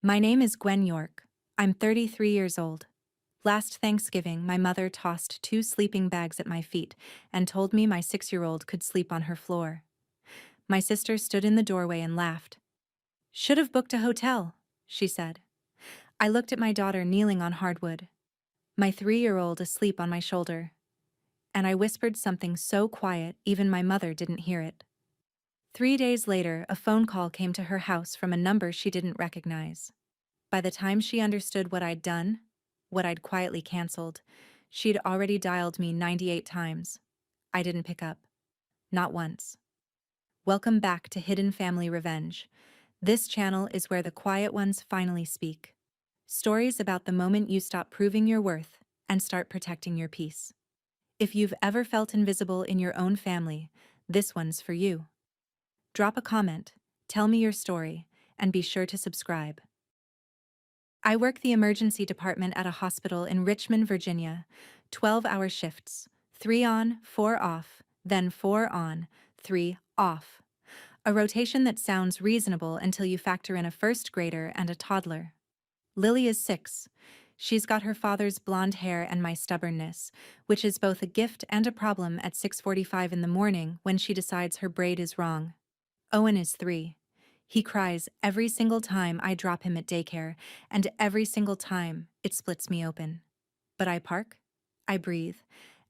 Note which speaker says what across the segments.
Speaker 1: My name is Gwen York. I'm 33 years old. Last Thanksgiving, my mother tossed two sleeping bags at my feet and told me my 6-year-old could sleep on her floor. My sister stood in the doorway and laughed. "Should have booked a hotel," she said. I looked at my daughter kneeling on hardwood, my 3-year-old asleep on my shoulder, and I whispered something so quiet even my mother didn't hear it. 3 days later, a phone call came to her house from a number she didn't recognize. By the time she understood what I'd done, what I'd quietly canceled, she'd already dialed me 98 times. I didn't pick up. Not once. Welcome back to Hidden Family Revenge. This channel is where the quiet ones finally speak. Stories about the moment you stop proving your worth and start protecting your peace. If you've ever felt invisible in your own family, this one's for you. Drop a comment, tell me your story, and be sure to subscribe. I work the emergency department at a hospital in Richmond, Virginia. 12-hour shifts, 3 on, 4 off, then 4 on, 3 off. A rotation that sounds reasonable until you factor in a first grader and a toddler. Lily is 6. She's got her father's blonde hair and my stubbornness, which is both a gift and a problem at 6:45 in the morning when she decides her braid is wrong. Owen is 3. He cries every single time I drop him at daycare, and every single time it splits me open. But I park, I breathe,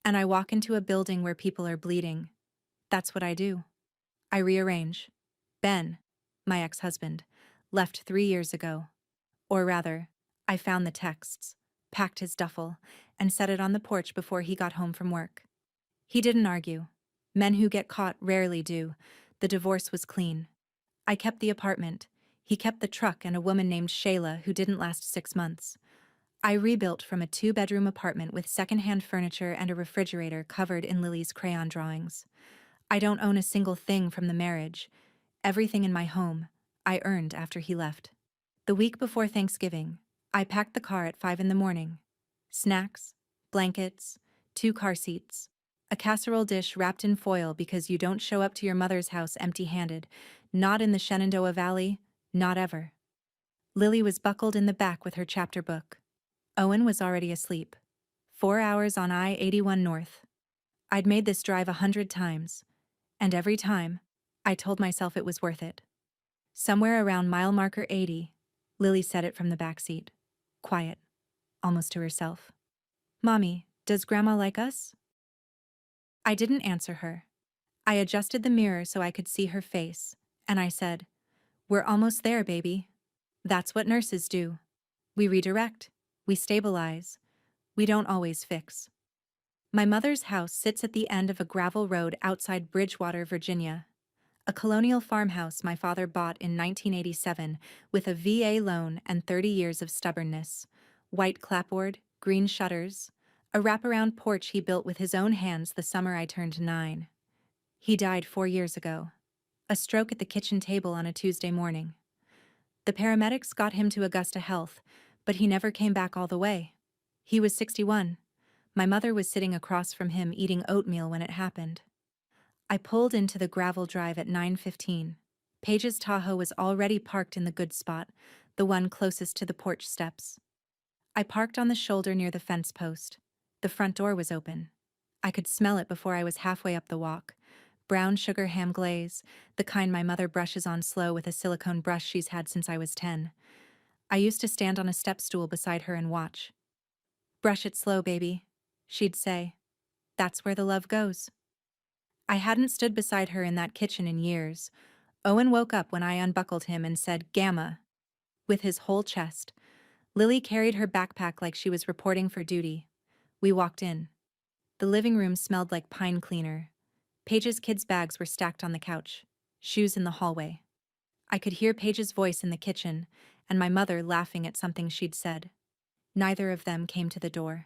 Speaker 1: and I walk into a building where people are bleeding. That's what I do. I rearrange. Ben, my ex-husband, left 3 years ago. Or rather, I found the texts, packed his duffel, and set it on the porch before he got home from work. He didn't argue. Men who get caught rarely do. The divorce was clean. I kept the apartment. He kept the truck and a woman named Shayla who didn't last 6 months. I rebuilt from a 2-bedroom apartment with secondhand furniture and a refrigerator covered in Lily's crayon drawings. I don't own a single thing from the marriage. Everything in my home, I earned after he left. The week before Thanksgiving, I packed the car at 5 in the morning. Snacks, blankets, 2 car seats, a casserole dish wrapped in foil because you don't show up to your mother's house empty-handed, not in the Shenandoah Valley, not ever. Lily was buckled in the back with her chapter book. Owen was already asleep. 4 hours on I-81 North. I'd made this drive 100 times, and every time, I told myself it was worth it. Somewhere around mile marker 80, Lily said it from the back seat. Quiet, almost to herself. "Mommy, does Grandma like us?" I didn't answer her. I adjusted the mirror so I could see her face, and I said, "We're almost there, baby. That's what nurses do. We redirect, we stabilize, we don't always fix." My mother's house sits at the end of a gravel road outside Bridgewater, Virginia. A colonial farmhouse my father bought in 1987 with a VA loan and 30 years of stubbornness. White clapboard, green shutters, a wraparound porch he built with his own hands the summer I turned 9. He died 4 years ago. A stroke at the kitchen table on a Tuesday morning. The paramedics got him to Augusta Health, but he never came back all the way. He was 61. My mother was sitting across from him eating oatmeal when it happened. I pulled into the gravel drive at 9:15. Paige's Tahoe was already parked in the good spot, the one closest to the porch steps. I parked on the shoulder near the fence post. The front door was open. I could smell it before I was halfway up the walk. Brown sugar ham glaze, the kind my mother brushes on slow with a silicone brush she's had since I was 10. I used to stand on a step stool beside her and watch. "Brush it slow, baby," she'd say. "That's where the love goes." I hadn't stood beside her in that kitchen in years. Owen woke up when I unbuckled him and said, "Gamma," with his whole chest. Lily carried her backpack like she was reporting for duty. We walked in. The living room smelled like pine cleaner. Paige's kids' bags were stacked on the couch, shoes in the hallway. I could hear Paige's voice in the kitchen, and my mother laughing at something she'd said. Neither of them came to the door.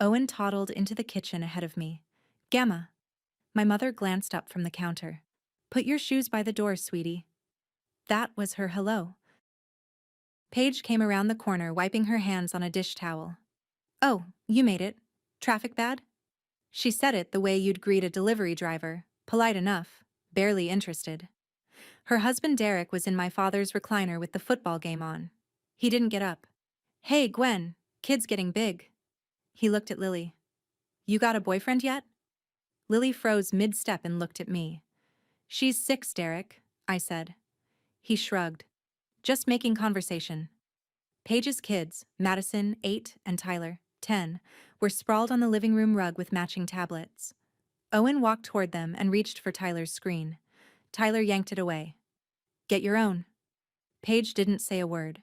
Speaker 1: Owen toddled into the kitchen ahead of me. "Gamma." My mother glanced up from the counter. "Put your shoes by the door, sweetie." That was her hello. Paige came around the corner wiping her hands on a dish towel. "Oh, you made it. Traffic bad?" She said it the way you'd greet a delivery driver, polite enough, barely interested. Her husband Derek was in my father's recliner with the football game on. He didn't get up. Hey, Gwen, kid's getting big. He looked at Lily. You got a boyfriend yet? Lily froze mid-step and looked at me. She's 6, Derek, I said. He shrugged. Just making conversation. Paige's kids, Madison, 8, and Tyler, 10, were sprawled on the living room rug with matching tablets. Owen walked toward them and reached for Tyler's screen. Tyler yanked it away. Get your own. Paige didn't say a word.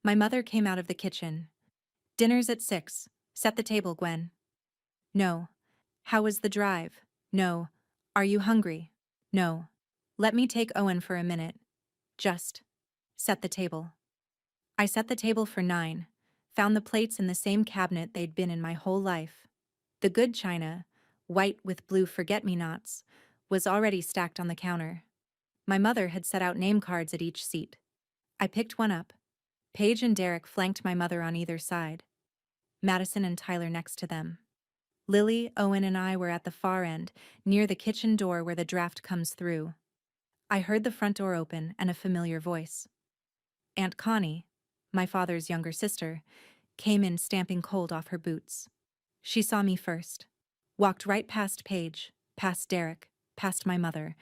Speaker 1: My mother came out of the kitchen. Dinner's at 6. Set the table, Gwen. No. How was the drive? No. Are you hungry? No. Let me take Owen for a minute. Just. Set the table. I set the table for 9. Found the plates in the same cabinet they'd been in my whole life. The good china, white with blue forget-me-nots, was already stacked on the counter. My mother had set out name cards at each seat. I picked one up. Paige and Derek flanked my mother on either side. Madison and Tyler next to them. Lily, Owen, and I were at the far end, near the kitchen door where the draft comes through. I heard the front door open and a familiar voice. Aunt Connie, my father's younger sister, came in stamping cold off her boots. She saw me first, walked right past Paige, past Derek, past my mother,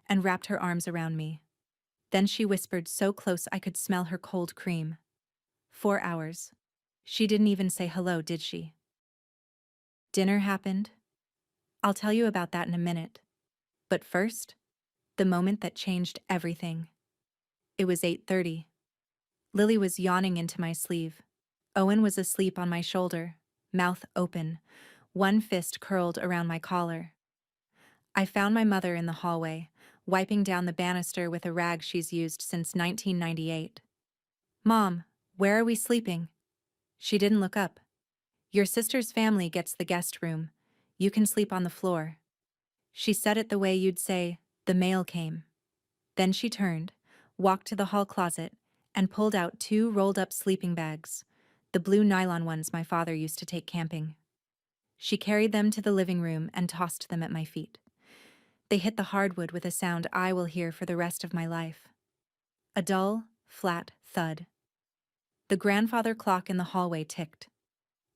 Speaker 1: and wrapped her arms around me. Then she whispered so close I could smell her cold cream. 4 hours. She didn't even say hello, did she? Dinner happened. I'll tell you about that in a minute. But first, the moment that changed everything. It was 8:30. Lily was yawning into my sleeve. Owen was asleep on my shoulder, mouth open, one fist curled around my collar. I found my mother in the hallway, wiping down the banister with a rag she's used since 1998. Mom, where are we sleeping? She didn't look up. Your sister's family gets the guest room. You can sleep on the floor. She said it the way you'd say, the mail came. Then she turned, walked to the hall closet, and pulled out 2 rolled-up sleeping bags, the blue nylon ones my father used to take camping. She carried them to the living room and tossed them at my feet. They hit the hardwood with a sound I will hear for the rest of my life. A dull, flat thud. The grandfather clock in the hallway ticked.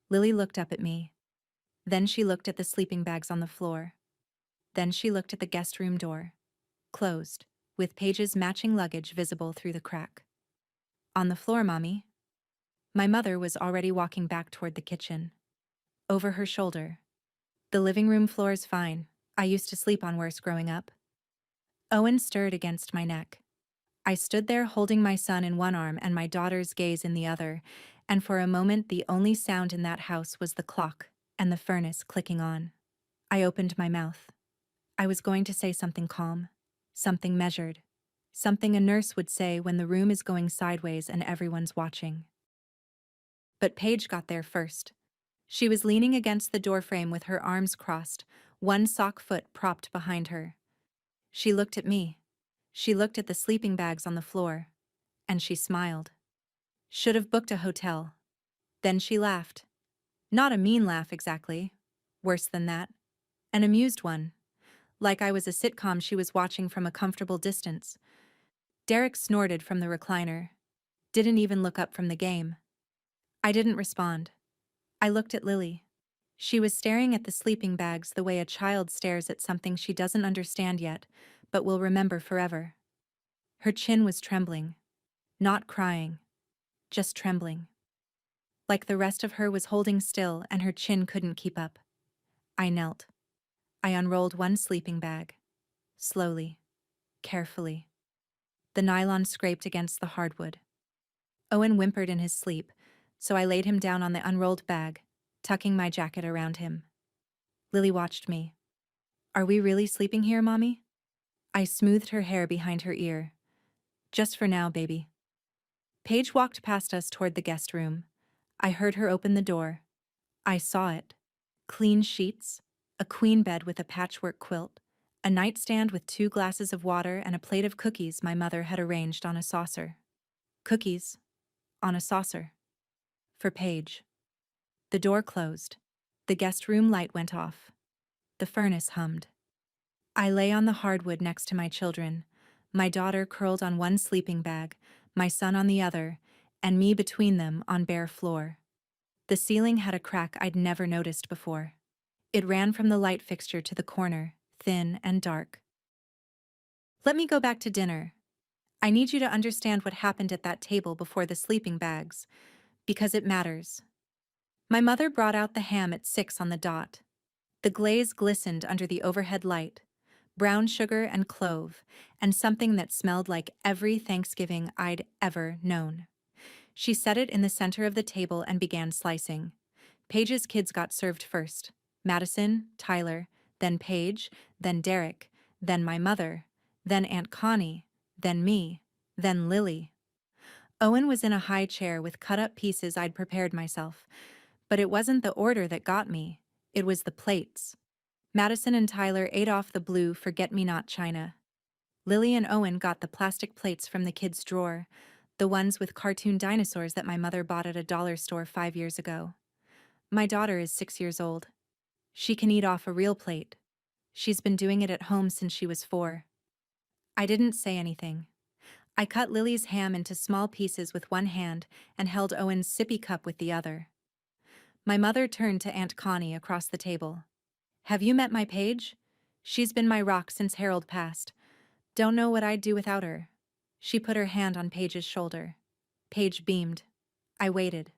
Speaker 1: Lily looked up at me. Then she looked at the sleeping bags on the floor. Then she looked at the guest room door. Closed, with Paige's matching luggage visible through the crack. On the floor, Mommy. My mother was already walking back toward the kitchen. Over her shoulder. The living room floor's fine. I used to sleep on worse growing up. Owen stirred against my neck. I stood there holding my son in one arm and my daughter's gaze in the other, and for a moment the only sound in that house was the clock and the furnace clicking on. I opened my mouth. I was going to say something calm, something measured, something a nurse would say when the room is going sideways and everyone's watching. But Paige got there first. She was leaning against the doorframe with her arms crossed, one sock foot propped behind her. She looked at me. She looked at the sleeping bags on the floor. And she smiled. Should have booked a hotel. Then she laughed. Not a mean laugh exactly. Worse than that. An amused one. Like I was a sitcom she was watching from a comfortable distance. Derek snorted from the recliner. Didn't even look up from the game. I didn't respond. I looked at Lily. She was staring at the sleeping bags the way a child stares at something she doesn't understand yet, but will remember forever. Her chin was trembling. Not crying. Just trembling. Like the rest of her was holding still and her chin couldn't keep up. I knelt. I unrolled one sleeping bag. Slowly. Carefully. The nylon scraped against the hardwood. Owen whimpered in his sleep, so I laid him down on the unrolled bag, tucking my jacket around him. Lily watched me. Are we really sleeping here, Mommy? I smoothed her hair behind her ear. Just for now, baby. Paige walked past us toward the guest room. I heard her open the door. I saw it. Clean sheets, a queen bed with a patchwork quilt, a nightstand with 2 glasses of water and a plate of cookies my mother had arranged on a saucer. Cookies. On a saucer. For Paige. The door closed. The guest room light went off. The furnace hummed. I lay on the hardwood next to my children, my daughter curled on one sleeping bag, my son on the other, and me between them on bare floor. The ceiling had a crack I'd never noticed before. It ran from the light fixture to the corner, thin and dark. Let me go back to dinner. I need you to understand what happened at that table before the sleeping bags, because it matters. My mother brought out the ham at 6 on the dot. The glaze glistened under the overhead light, brown sugar and clove, and something that smelled like every Thanksgiving I'd ever known. She set it in the center of the table and began slicing. Paige's kids got served first. Madison, Tyler, then Paige, then Derek, then my mother, then Aunt Connie, then me, then Lily. Owen was in a high chair with cut-up pieces I'd prepared myself, but it wasn't the order that got me, it was the plates. Madison and Tyler ate off the blue forget-me-not china. Lily and Owen got the plastic plates from the kids' drawer, the ones with cartoon dinosaurs that my mother bought at a dollar store 5 years ago. My daughter is 6 years old. She can eat off a real plate. She's been doing it at home since she was 4. I didn't say anything. I cut Lily's ham into small pieces with one hand and held Owen's sippy cup with the other. My mother turned to Aunt Connie across the table. Have you met my Paige? She's been my rock since Harold passed. Don't know what I'd do without her. She put her hand on Paige's shoulder. Paige beamed. I waited.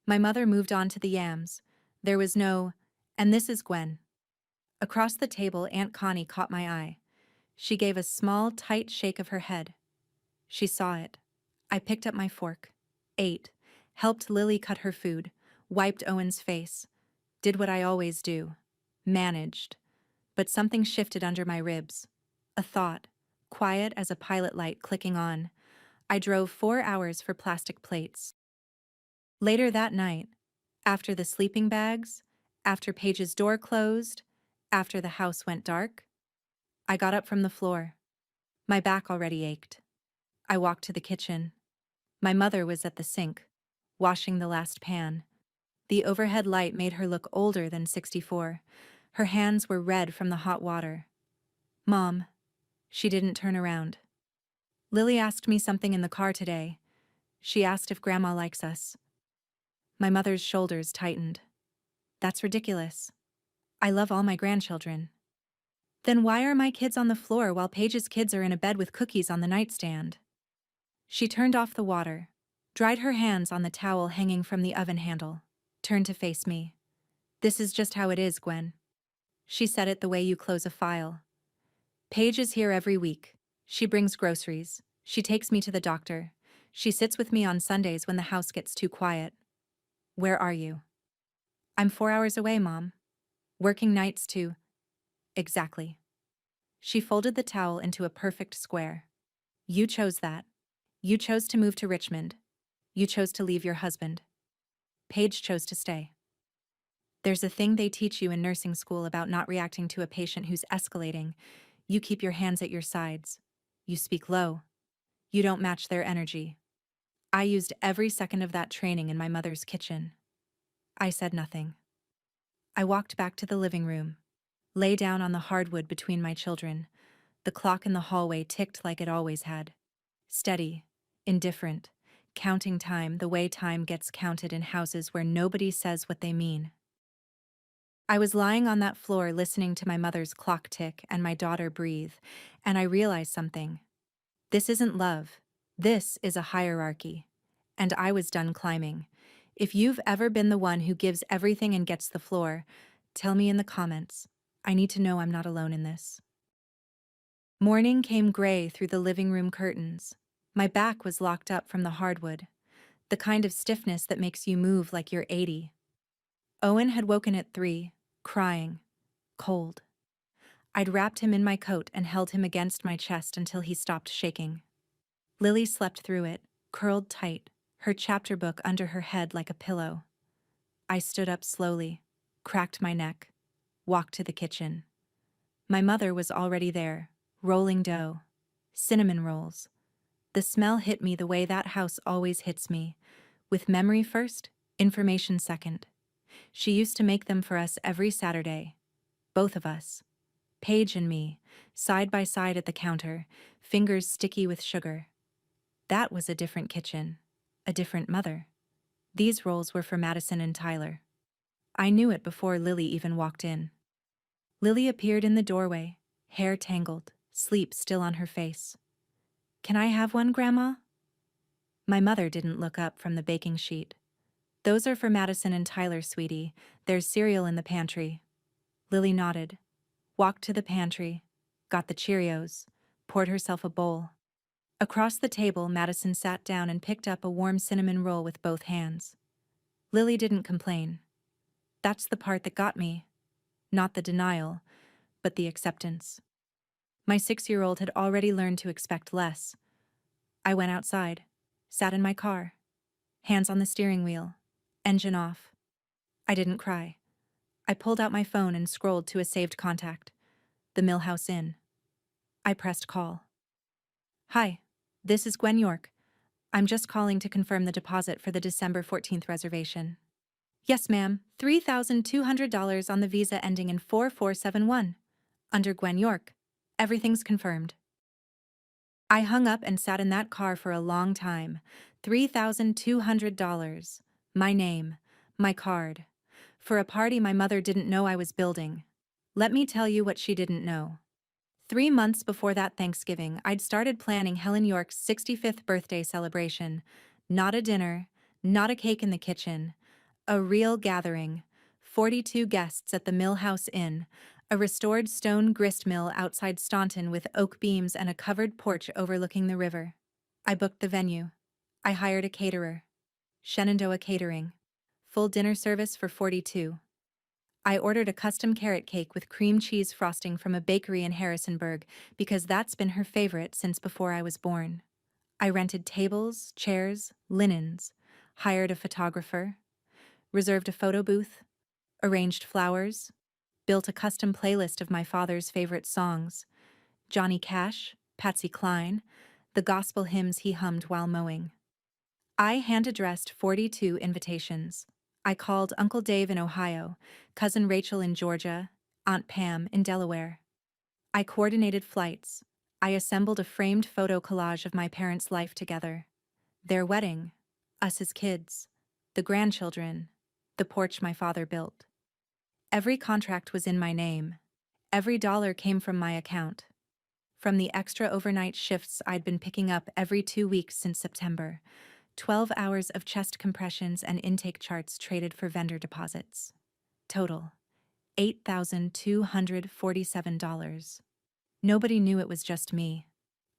Speaker 1: My mother moved on to the yams. There was no, and this is Gwen. Across the table, Aunt Connie caught my eye. She gave a small, tight shake of her head. She saw it. I picked up my fork, ate, helped Lily cut her food, wiped Owen's face, did what I always do, managed. But something shifted under my ribs. A thought, quiet as a pilot light clicking on. I drove 4 hours for plastic plates. Later that night, after the sleeping bags, after Paige's door closed, after the house went dark, I got up from the floor. My back already ached. I walked to the kitchen. My mother was at the sink, washing the last pan. The overhead light made her look older than 64. Her hands were red from the hot water. Mom. She didn't turn around. Lily asked me something in the car today. She asked if Grandma likes us. My mother's shoulders tightened. That's ridiculous. I love all my grandchildren. Then why are my kids on the floor while Paige's kids are in a bed with cookies on the nightstand? She turned off the water, dried her hands on the towel hanging from the oven handle, turned to face me. This is just how it is, Gwen. She said it the way you close a file. Paige is here every week. She brings groceries. She takes me to the doctor. She sits with me on Sundays when the house gets too quiet. Where are you? I'm 4 hours away, Mom. Working nights too. Exactly. She folded the towel into a perfect square. You chose that. You chose to move to Richmond. You chose to leave your husband. Paige chose to stay. There's a thing they teach you in nursing school about not reacting to a patient who's escalating. You keep your hands at your sides. You speak low. You don't match their energy. I used every second of that training in my mother's kitchen. I said nothing. I walked back to the living room, lay down on the hardwood between my children. The clock in the hallway ticked like it always had. Steady, indifferent, counting time the way time gets counted in houses where nobody says what they mean. I was lying on that floor listening to my mother's clock tick and my daughter breathe, and I realized something. This isn't love. This is a hierarchy. And I was done climbing. If you've ever been the one who gives everything and gets the floor, tell me in the comments. I need to know I'm not alone in this. Morning came gray through the living room curtains. My back was locked up from the hardwood, the kind of stiffness that makes you move like you're 80. Owen had woken at 3, crying, cold. I'd wrapped him in my coat and held him against my chest until he stopped shaking. Lily slept through it, curled tight, her chapter book under her head like a pillow. I stood up slowly, cracked my neck, walked to the kitchen. My mother was already there, rolling dough, cinnamon rolls. The smell hit me the way that house always hits me, with memory first, information second. She used to make them for us every Saturday, both of us, Paige and me, side by side at the counter, fingers sticky with sugar. That was a different kitchen, a different mother. These roles were for Madison and Tyler. I knew it before Lily even walked in. Lily appeared in the doorway, hair tangled, sleep still on her face. "Can I have one, Grandma?" My mother didn't look up from the baking sheet. "Those are for Madison and Tyler, sweetie. There's cereal in the pantry." Lily nodded, walked to the pantry, got the Cheerios, poured herself a bowl. Across the table, Madison sat down and picked up a warm cinnamon roll with both hands. Lily didn't complain. That's the part that got me. Not the denial, but the acceptance. My 6-year-old had already learned to expect less. I went outside, sat in my car, hands on the steering wheel, engine off. I didn't cry. I pulled out my phone and scrolled to a saved contact, the Millhouse Inn. I pressed call. "Hi, this is Gwen York. I'm just calling to confirm the deposit for the December 14th reservation." "Yes, ma'am. $3,200 on the visa ending in 4471. Under Gwen York. Everything's confirmed." I hung up and sat in that car for a long time. $3,200. My name. My card. For a party my mother didn't know I was building. Let me tell you what she didn't know. 3 months before that Thanksgiving, I'd started planning Helen York's 65th birthday celebration. Not a dinner, not a cake in the kitchen. A real gathering. 42 guests at the Millhouse Inn, a restored stone grist mill outside Staunton with oak beams and a covered porch overlooking the river. I booked the venue. I hired a caterer. Shenandoah Catering. Full dinner service for 42. I ordered a custom carrot cake with cream cheese frosting from a bakery in Harrisonburg because that's been her favorite since before I was born. I rented tables, chairs, linens, hired a photographer, reserved a photo booth, arranged flowers, built a custom playlist of my father's favorite songs, Johnny Cash, Patsy Cline, the gospel hymns he hummed while mowing. I hand-addressed 42 invitations. I called Uncle Dave in Ohio, Cousin Rachel in Georgia, Aunt Pam in Delaware. I coordinated flights. I assembled a framed photo collage of my parents' life together. Their wedding, us as kids, the grandchildren, the porch my father built. Every contract was in my name. Every dollar came from my account. From the extra overnight shifts I'd been picking up every 2 weeks since September, 12 hours of chest compressions and intake charts traded for vendor deposits. Total, $8,247. Nobody knew it was just me.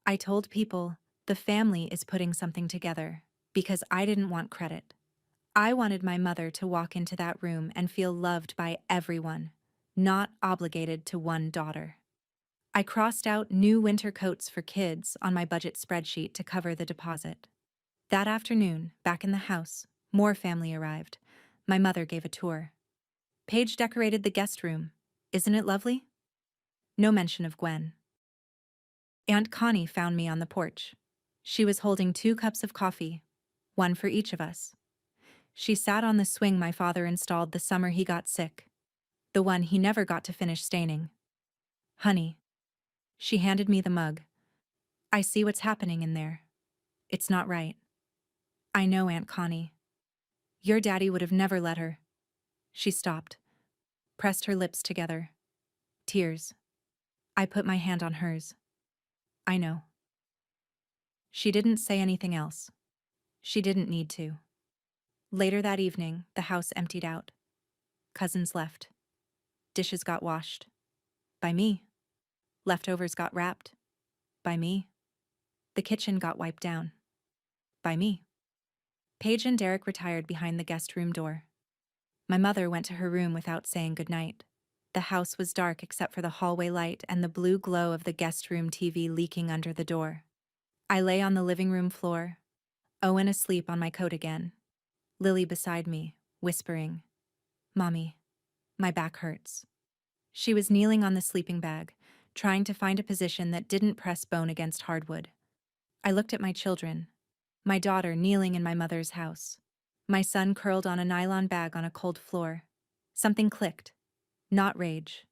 Speaker 1: I told people, the family is putting something together, because I didn't want credit. I wanted my mother to walk into that room and feel loved by everyone, not obligated to one daughter. I crossed out new winter coats for kids on my budget spreadsheet to cover the deposit. That afternoon, back in the house, more family arrived. My mother gave a tour. Paige decorated the guest room. Isn't it lovely? No mention of Gwen. Aunt Connie found me on the porch. She was holding 2 cups of coffee, one for each of us. She sat on the swing my father installed the summer he got sick, the one he never got to finish staining. "Honey." She handed me the mug. "I see what's happening in there. It's not right." "I know, Aunt Connie. Your daddy would have never let her." She stopped, pressed her lips together. Tears. I put my hand on hers. "I know." She didn't say anything else. She didn't need to. Later that evening, the house emptied out. Cousins left. Dishes got washed. By me. Leftovers got wrapped. By me. The kitchen got wiped down. By me. Paige and Derek retired behind the guest room door. My mother went to her room without saying goodnight. The house was dark except for the hallway light and the blue glow of the guest room TV leaking under the door. I lay on the living room floor, Owen asleep on my coat again. Lily beside me, whispering, "Mommy, my back hurts." She was kneeling on the sleeping bag, trying to find a position that didn't press bone against hardwood. I looked at my children, my daughter kneeling in my mother's house, my son curled on a nylon bag on a cold floor. Something clicked. Not rage.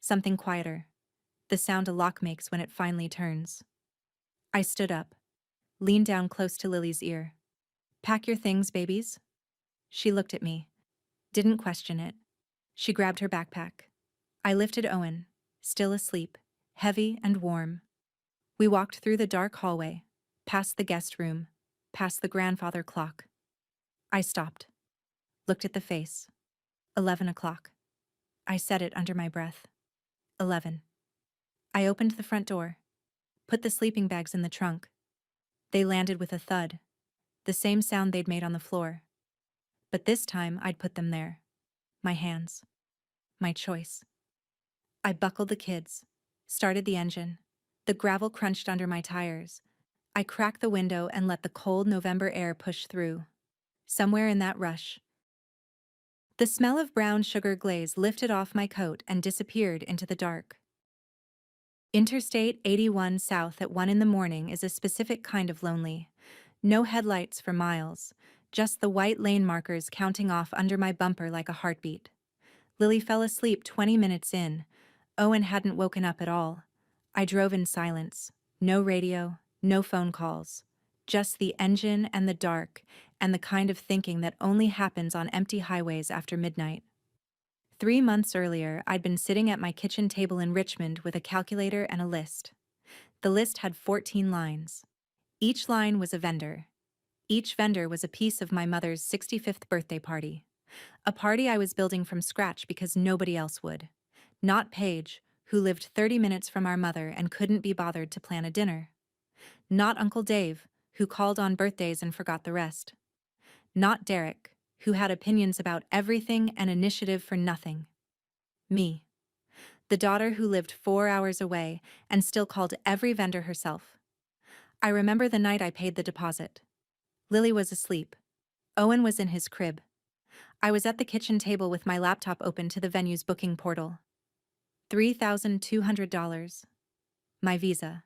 Speaker 1: Something quieter. The sound a lock makes when it finally turns. I stood up, leaned down close to Lily's ear. Pack your things, babies. She looked at me, didn't question it. She grabbed her backpack. I lifted Owen, still asleep, heavy and warm. We walked through the dark hallway, past the guest room, past the grandfather clock. I stopped, looked at the face. 11 o'clock. I said it under my breath. 11. I opened the front door, put the sleeping bags in the trunk. They landed with a thud, the same sound they'd made on the floor. But this time I'd put them there. My hands. My choice. I buckled the kids, started the engine. The gravel crunched under my tires. I cracked the window and let the cold November air push through. Somewhere in that rush, the smell of brown sugar glaze lifted off my coat and disappeared into the dark. Interstate 81 south at 1 in the morning is a specific kind of lonely. No headlights for miles, just the white lane markers counting off under my bumper like a heartbeat. Lily fell asleep 20 minutes in. Owen hadn't woken up at all. I drove in silence. No radio, no phone calls. Just the engine and the dark, and the kind of thinking that only happens on empty highways after midnight. 3 months earlier, I'd been sitting at my kitchen table in Richmond with a calculator and a list. The list had 14 lines. Each line was a vendor. Each vendor was a piece of my mother's 65th birthday party. A party I was building from scratch because nobody else would. Not Paige, who lived 30 minutes from our mother and couldn't be bothered to plan a dinner. Not Uncle Dave, who called on birthdays and forgot the rest. Not Derek, who had opinions about everything and initiative for nothing. Me. The daughter who lived 4 hours away and still called every vendor herself. I remember the night I paid the deposit. Lily was asleep. Owen was in his crib. I was at the kitchen table with my laptop open to the venue's booking portal. $3,200. My visa.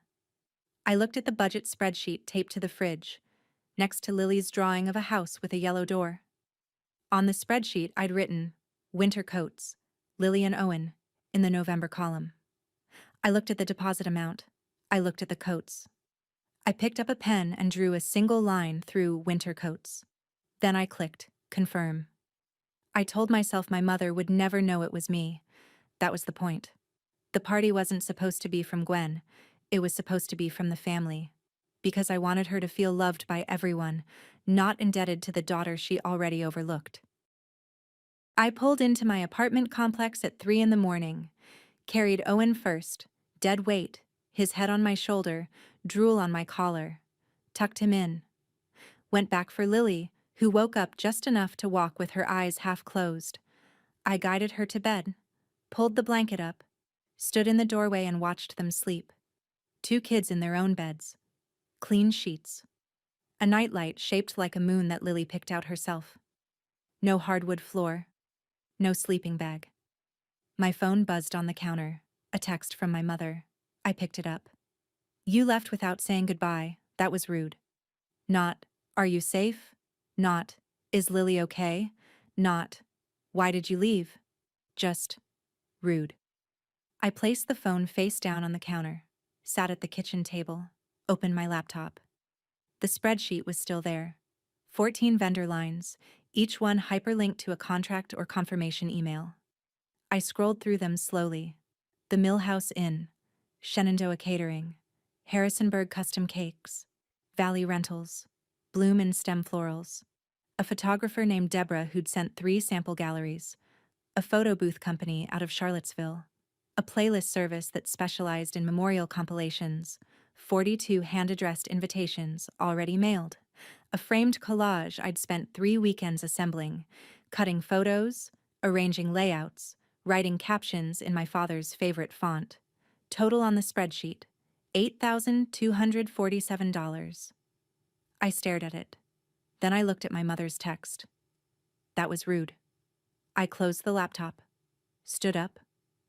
Speaker 1: I looked at the budget spreadsheet taped to the fridge, next to Lily's drawing of a house with a yellow door. On the spreadsheet, I'd written, winter coats, Lily and Owen, in the November column. I looked at the deposit amount. I looked at the coats. I picked up a pen and drew a single line through winter coats. Then I clicked, confirm. I told myself my mother would never know it was me. That was the point. The party wasn't supposed to be from Gwen. It was supposed to be from the family. Because I wanted her to feel loved by everyone, not indebted to the daughter she already overlooked. I pulled into my apartment complex at 3 in the morning, carried Owen first, dead weight, his head on my shoulder, drool on my collar, tucked him in. Went back for Lily, who woke up just enough to walk with her eyes half closed. I guided her to bed, pulled the blanket up, stood in the doorway and watched them sleep. 2 kids in their own beds. Clean sheets. A nightlight shaped like a moon that Lily picked out herself. No hardwood floor. No sleeping bag. My phone buzzed on the counter. A text from my mother. I picked it up. You left without saying goodbye. That was rude. Not, are you safe? Not, is Lily okay? Not, why did you leave? Just, rude. I placed the phone face down on the counter, sat at the kitchen table, opened my laptop. The spreadsheet was still there. 14 vendor lines, each one hyperlinked to a contract or confirmation email. I scrolled through them slowly. The Millhouse Inn, Shenandoah Catering, Harrisonburg Custom Cakes, Valley Rentals, Bloom and Stem Florals, a photographer named Deborah who'd sent 3 sample galleries, a photo booth company out of Charlottesville, a playlist service that specialized in memorial compilations, 42 hand-addressed invitations already mailed, a framed collage I'd spent 3 weekends assembling, cutting photos, arranging layouts, writing captions in my father's favorite font. Total on the spreadsheet, $8,247. I stared at it. Then I looked at my mother's text. That was rude. I closed the laptop, stood up,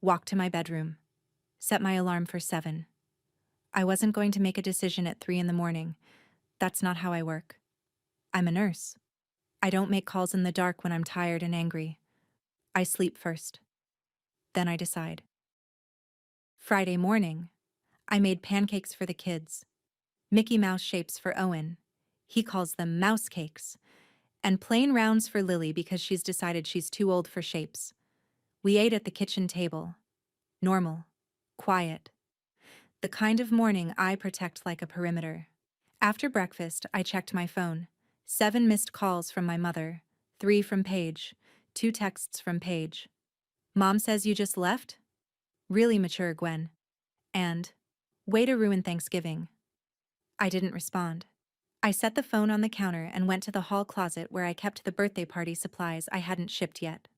Speaker 1: walked to my bedroom, set my alarm for 7. I wasn't going to make a decision at 3 in the morning. That's not how I work. I'm a nurse. I don't make calls in the dark when I'm tired and angry. I sleep first. Then I decide. Friday morning, I made pancakes for the kids. Mickey Mouse shapes for Owen. He calls them mouse cakes, And plain rounds for Lily because she's decided she's too old for shapes. We ate at the kitchen table. Normal. Quiet. The kind of morning I protect like a perimeter. After breakfast, I checked my phone. 7 missed calls from my mother, 3 from Paige, 2 texts from Paige. Mom says you just left? Really mature, Gwen. And, way to ruin Thanksgiving. I didn't respond. I set the phone on the counter and went to the hall closet where I kept the birthday party supplies I hadn't shipped yet.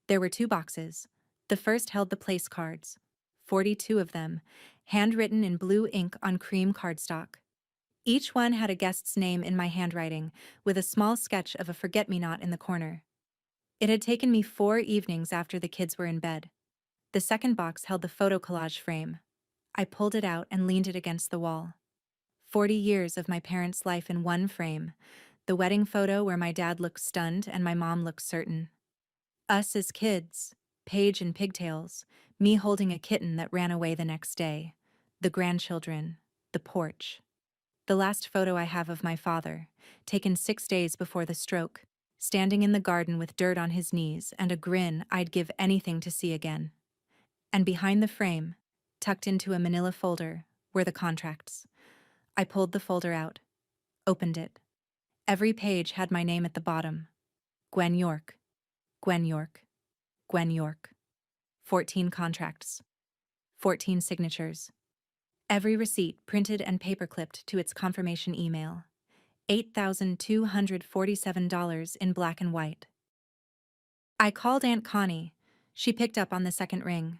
Speaker 1: There were 2 boxes. The first held the place cards. 42 of them, handwritten in blue ink on cream cardstock. Each one had a guest's name in my handwriting, with a small sketch of a forget-me-not in the corner. It had taken me 4 evenings after the kids were in bed. The second box held the photo collage frame. I pulled it out and leaned it against the wall. 40 years of my parents' life in one frame. The wedding photo where my dad looked stunned and my mom looked certain. Us as kids, Paige in pigtails, me holding a kitten that ran away the next day, the grandchildren, the porch. The last photo I have of my father, taken 6 days before the stroke, standing in the garden with dirt on his knees and a grin I'd give anything to see again. And behind the frame, tucked into a manila folder, were the contracts. I pulled the folder out, opened it. Every page had my name at the bottom. Gwen York. Gwen York. Gwen York. 14 contracts. 14 signatures. Every receipt printed and paperclipped to its confirmation email. $8,247 in black and white. I called Aunt Connie. She picked up on the second ring.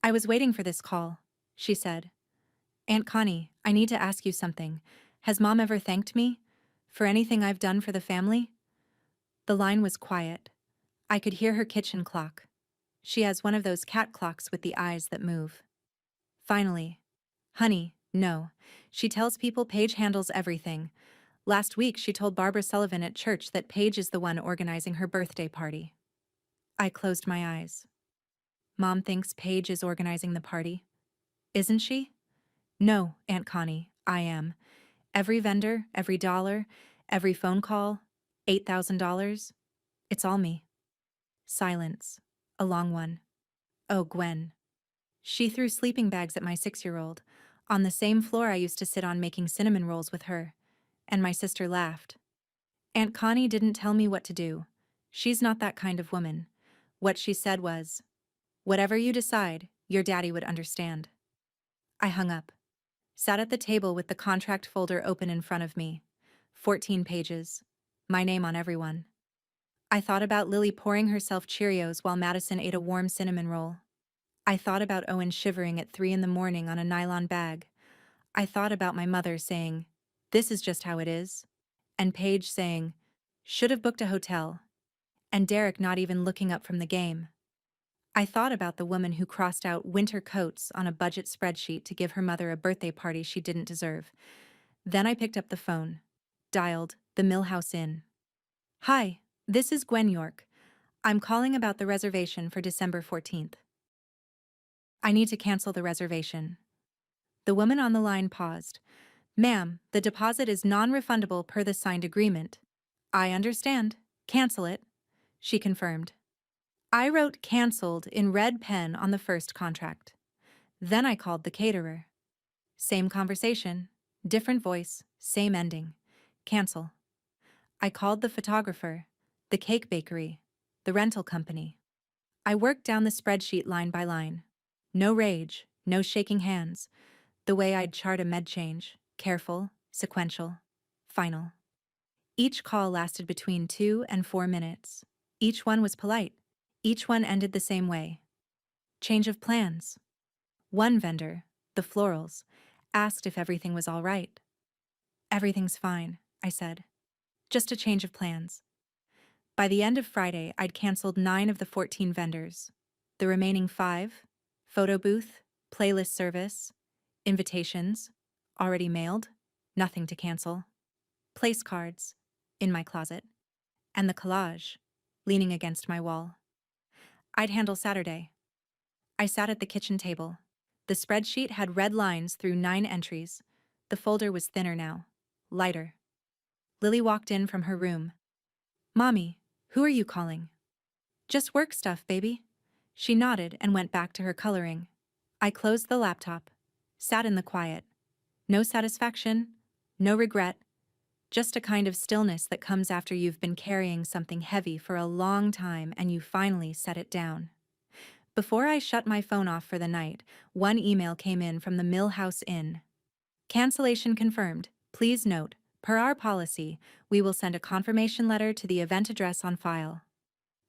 Speaker 1: I was waiting for this call, she said. Aunt Connie, I need to ask you something. Has Mom ever thanked me? For anything I've done for the family? The line was quiet. I could hear her kitchen clock. She has one of those cat clocks with the eyes that move. Finally. Honey, no. She tells people Paige handles everything. Last week she told Barbara Sullivan at church that Paige is the one organizing her birthday party. I closed my eyes. Mom thinks Paige is organizing the party. Isn't she? No, Aunt Connie, I am. Every vendor, every dollar, every phone call, $8,000. It's all me. Silence. A long one. Oh, Gwen. She threw sleeping bags at my 6-year-old, on the same floor I used to sit on making cinnamon rolls with her, and my sister laughed. Aunt Connie didn't tell me what to do. She's not that kind of woman. What she said was, "Whatever you decide, your daddy would understand." I hung up. Sat at the table with the contract folder open in front of me. 14 pages. My name on every one. I thought about Lily pouring herself Cheerios while Madison ate a warm cinnamon roll. I thought about Owen shivering at 3 in the morning on a nylon bag. I thought about my mother saying, "This is just how it is," and Paige saying, "Should have booked a hotel," and Derek not even looking up from the game. I thought about the woman who crossed out winter coats on a budget spreadsheet to give her mother a birthday party she didn't deserve. Then I picked up the phone. Dialed the Millhouse Inn. "Hi, this is Gwen York. I'm calling about the reservation for December 14th. I need to cancel the reservation." The woman on the line paused. "Ma'am, the deposit is non-refundable per the signed agreement." "I understand. Cancel it," she confirmed. I wrote "canceled" in red pen on the first contract. Then I called the caterer. Same conversation, different voice, same ending. Cancel. I called the photographer, the cake bakery, the rental company. I worked down the spreadsheet line by line. No rage, no shaking hands. The way I'd chart a med change, careful, sequential, final. Each call lasted between 2 and 4 minutes. Each one was polite. Each one ended the same way. Change of plans. One vendor, the florals, asked if everything was all right. "Everything's fine," I said. "Just a change of plans." By the end of Friday, I'd canceled 9 of the 14 vendors. The remaining 5, photo booth, playlist service, invitations, already mailed, nothing to cancel. Place cards, in my closet, and the collage, leaning against my wall. I'd handle Saturday. I sat at the kitchen table. The spreadsheet had red lines through 9 entries. The folder was thinner now, lighter. Lily walked in from her room. Mommy, who are you calling? Just work stuff, baby. She nodded and went back to her coloring. I closed the laptop, sat in the quiet. No satisfaction, no regret, just a kind of stillness that comes after you've been carrying something heavy for a long time and you finally set it down. Before I shut my phone off for the night, one email came in from the Millhouse Inn. Cancellation confirmed. Please note, per our policy, we will send a confirmation letter to the event address on file.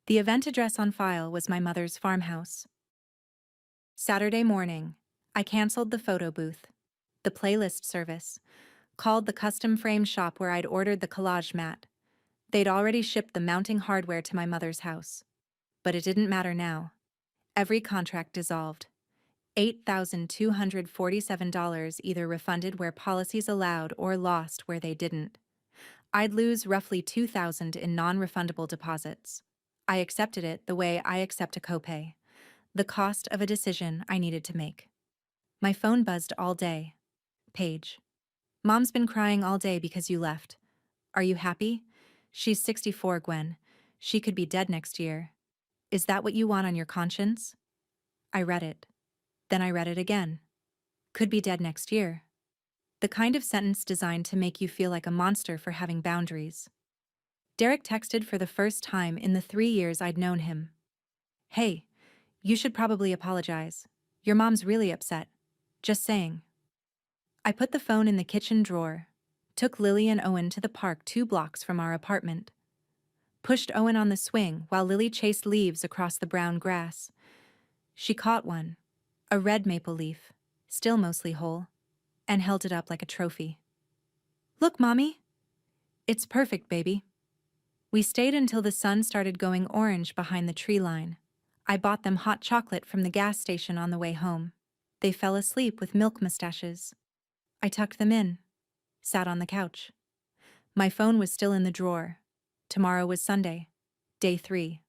Speaker 1: The event address on file was my mother's farmhouse. Saturday morning, I canceled the photo booth, the playlist service, called the custom frame shop where I'd ordered the collage mat. They'd already shipped the mounting hardware to my mother's house. But it didn't matter now. Every contract dissolved. $8,247 either refunded where policies allowed or lost where they didn't. I'd lose roughly $2,000 in non-refundable deposits. I accepted it the way I accept a copay. The cost of a decision I needed to make. My phone buzzed all day. Paige. Mom's been crying all day because you left. Are you happy? She's 64, Gwen. She could be dead next year. Is that what you want on your conscience? I read it. Then I read it again. Could be dead next year. The kind of sentence designed to make you feel like a monster for having boundaries. Derek texted for the first time in the 3 years I'd known him. Hey, you should probably apologize. Your mom's really upset. Just saying. I put the phone in the kitchen drawer, took Lily and Owen to the park 2 blocks from our apartment, pushed Owen on the swing while Lily chased leaves across the brown grass. She caught one, a red maple leaf, still mostly whole, and held it up like a trophy. Look, Mommy. It's perfect, baby. We stayed until the sun started going orange behind the tree line. I bought them hot chocolate from the gas station on the way home. They fell asleep with milk mustaches. I tucked them in, sat on the couch. My phone was still in the drawer. Tomorrow was Sunday, day 3,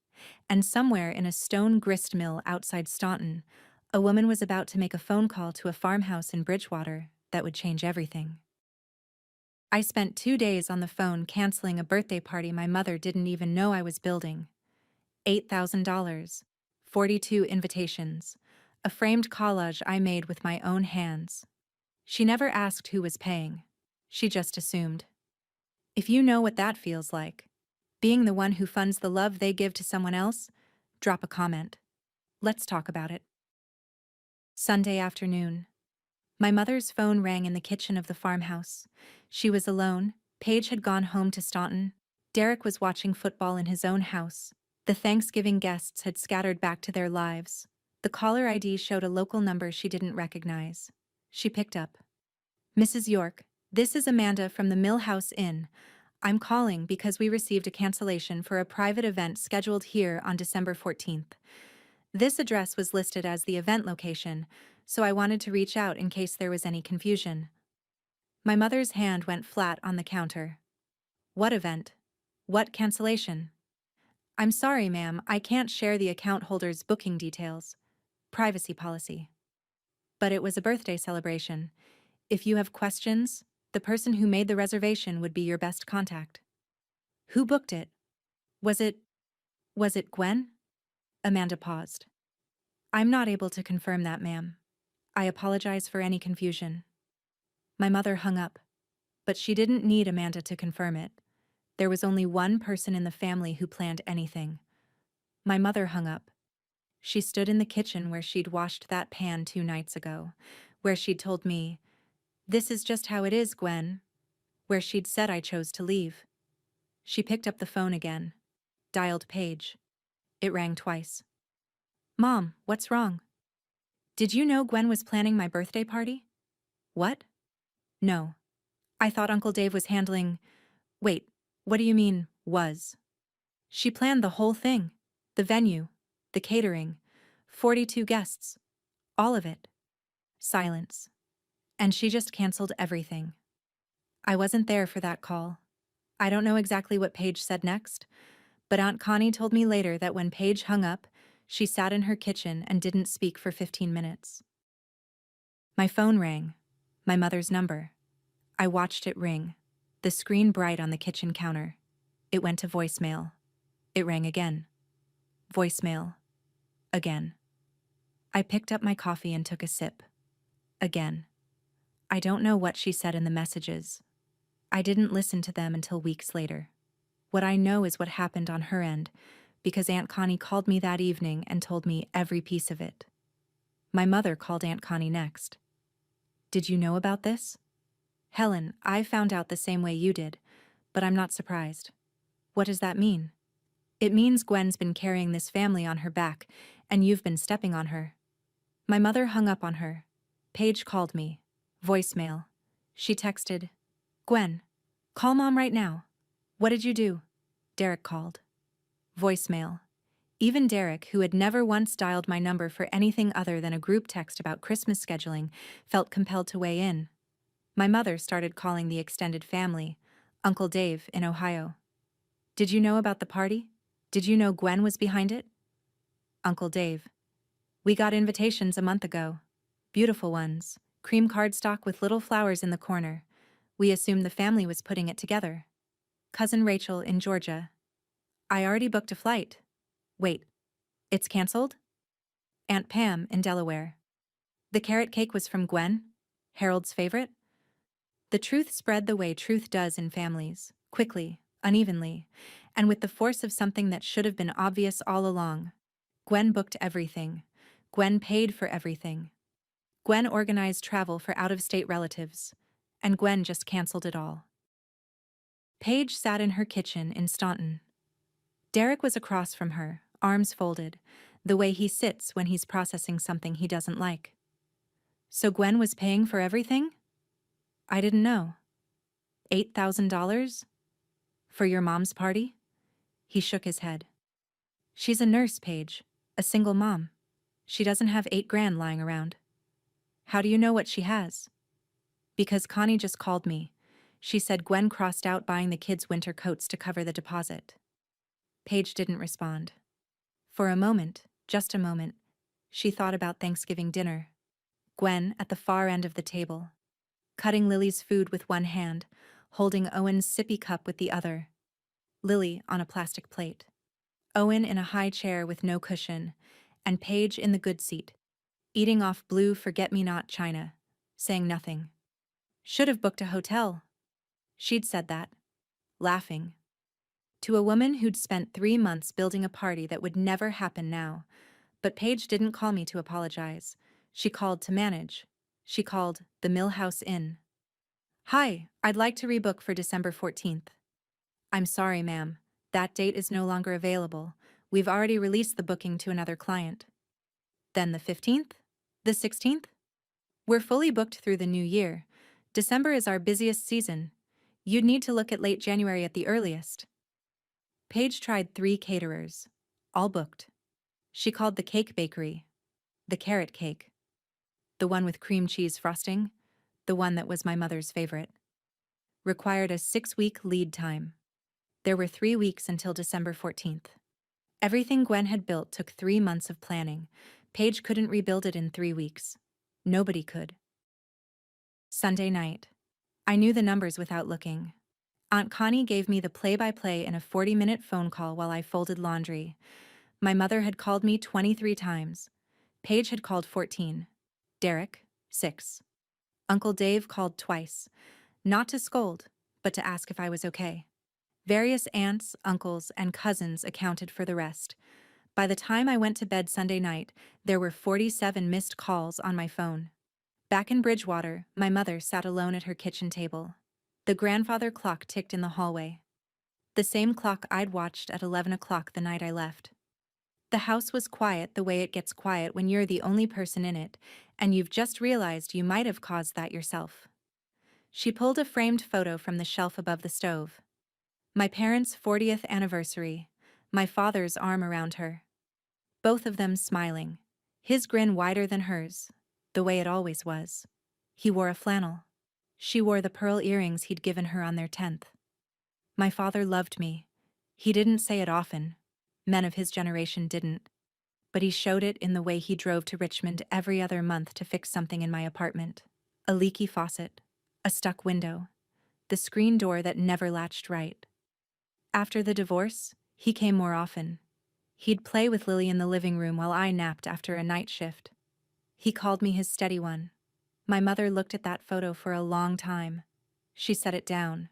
Speaker 1: and somewhere in a stone grist mill outside Staunton, a woman was about to make a phone call to a farmhouse in Bridgewater that would change everything. I spent 2 days on the phone canceling a birthday party my mother didn't even know I was building. $8,000, 42 invitations, a framed collage I made with my own hands. She never asked who was paying. She just assumed. If you know what that feels like, being the one who funds the love they give to someone else, drop a comment. Let's talk about it. Sunday afternoon. My mother's phone rang in the kitchen of the farmhouse. She was alone. Paige had gone home to Staunton. Derek was watching football in his own house. The Thanksgiving guests had scattered back to their lives. The caller ID showed a local number she didn't recognize. She picked up. Mrs. York, this is Amanda from the Millhouse Inn. I'm calling because we received a cancellation for a private event scheduled here on December 14th. This address was listed as the event location, so I wanted to reach out in case there was any confusion. My mother's hand went flat on the counter. What event? What cancellation? I'm sorry, ma'am, I can't share the account holder's booking details. Privacy policy. But it was a birthday celebration. If you have questions, the person who made the reservation would be your best contact. Who booked it? Was it Gwen? Amanda paused. I'm not able to confirm that, ma'am. I apologize for any confusion. My mother hung up, but she didn't need Amanda to confirm it. There was only one person in the family who planned anything. My mother hung up. She stood in the kitchen where she'd washed that pan 2 nights ago, where she'd told me, "This is just how it is, Gwen," where she'd said I chose to leave. She picked up the phone again, dialed Paige. It rang twice. Mom, what's wrong? Did you know Gwen was planning my birthday party? What? No. I thought Uncle Dave was handling... Wait, what do you mean, was? She planned the whole thing. The venue, the catering, 42 guests, all of it. Silence. And she just canceled everything. I wasn't there for that call. I don't know exactly what Paige said next, but Aunt Connie told me later that when Paige hung up, she sat in her kitchen and didn't speak for 15 minutes. My phone rang. My mother's number. I watched it ring, the screen bright on the kitchen counter. It went to voicemail. It rang again. Voicemail. Again. I picked up my coffee and took a sip. Again. I don't know what she said in the messages. I didn't listen to them until weeks later. What I know is what happened on her end, because Aunt Connie called me that evening and told me every piece of it. My mother called Aunt Connie next. Did you know about this? Helen, I found out the same way you did, but I'm not surprised. What does that mean? It means Gwen's been carrying this family on her back, and you've been stepping on her. My mother hung up on her. Paige called me. Voicemail. She texted, Gwen, call Mom right now. What did you do? Derek called. Voicemail. Even Derek, who had never once dialed my number for anything other than a group text about Christmas scheduling, felt compelled to weigh in. My mother started calling the extended family, Uncle Dave in Ohio. Did you know about the party? Did you know Gwen was behind it? Uncle Dave. We got invitations a month ago. Beautiful ones, cream cardstock with little flowers in the corner. We assumed the family was putting it together. Cousin Rachel in Georgia. I already booked a flight. Wait, it's canceled? Aunt Pam in Delaware. The carrot cake was from Gwen? Harold's favorite? The truth spread the way truth does in families, quickly, unevenly, and with the force of something that should have been obvious all along. Gwen booked everything. Gwen paid for everything. Gwen organized travel for out-of-state relatives, and Gwen just canceled it all. Paige sat in her kitchen in Staunton. Derek was across from her, arms folded, the way he sits when he's processing something he doesn't like. So Gwen was paying for everything? I didn't know. $8,000? For your mom's party? He shook his head. She's a nurse, Paige, a single mom. She doesn't have $8,000 lying around. How do you know what she has? Because Connie just called me. She said Gwen crossed out buying the kids' winter coats to cover the deposit. Paige didn't respond. For a moment, just a moment, she thought about Thanksgiving dinner. Gwen at the far end of the table, cutting Lily's food with one hand, holding Owen's sippy cup with the other. Lily on a plastic plate. Owen in a high chair with no cushion, and Paige in the good seat, eating off blue forget-me-not china, saying nothing. Should have booked a hotel. She'd said that, laughing. To a woman who'd spent 3 months building a party that would never happen now. But Paige didn't call me to apologize. She called to manage. She called the Millhouse Inn. Hi, I'd like to rebook for December 14th. I'm sorry, ma'am. That date is no longer available. We've already released the booking to another client. Then the 15th? The 16th? We're fully booked through the new year. December is our busiest season. You'd need to look at late January at the earliest. Paige tried 3 caterers. All booked. She called the cake bakery. The carrot cake. The one with cream cheese frosting. The one that was my mother's favorite. Required a 6-week lead time. There were 3 weeks until December 14th. Everything Gwen had built took 3 months of planning. Paige couldn't rebuild it in 3 weeks. Nobody could. Sunday night. I knew the numbers without looking. Aunt Connie gave me the play-by-play in a 40-minute phone call while I folded laundry. My mother had called me 23 times. Paige had called 14. Derek, 6. Uncle Dave called twice. Not to scold, but to ask if I was okay. Various aunts, uncles, and cousins accounted for the rest. By the time I went to bed Sunday night, there were 47 missed calls on my phone. Back in Bridgewater, my mother sat alone at her kitchen table. The grandfather clock ticked in the hallway. The same clock I'd watched at 11 o'clock the night I left. The house was quiet the way it gets quiet when you're the only person in it, and you've just realized you might have caused that yourself. She pulled a framed photo from the shelf above the stove. My parents' 40th anniversary, my father's arm around her. Both of them smiling, his grin wider than hers, the way it always was. He wore a flannel. She wore the pearl earrings he'd given her on their 10th. My father loved me. He didn't say it often. Men of his generation didn't. But he showed it in the way he drove to Richmond every other month to fix something in my apartment. A leaky faucet, a stuck window, the screen door that never latched right. After the divorce, he came more often. He'd play with Lily in the living room while I napped after a night shift. He called me his steady one. My mother looked at that photo for a long time. She set it down,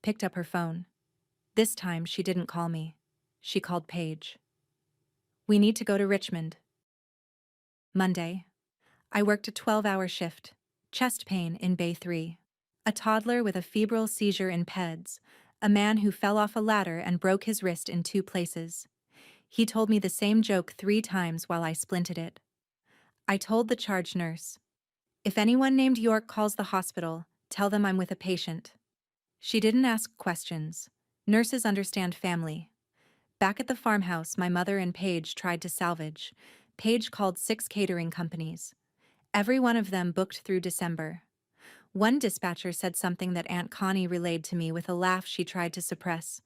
Speaker 1: picked up her phone. This time she didn't call me. She called Paige. We need to go to Richmond. Monday. I worked a 12-hour shift. Chest pain in Bay 3. A toddler with a febrile seizure in PEDS. A man who fell off a ladder and broke his wrist in 2 places. He told me the same joke 3 times while I splinted it. I told the charge nurse, "If anyone named York calls the hospital, tell them I'm with a patient." She didn't ask questions. Nurses understand family. Back at the farmhouse, my mother and Paige tried to salvage. Paige called 6 catering companies. Every one of them booked through December. One dispatcher said something that Aunt Connie relayed to me with a laugh she tried to suppress.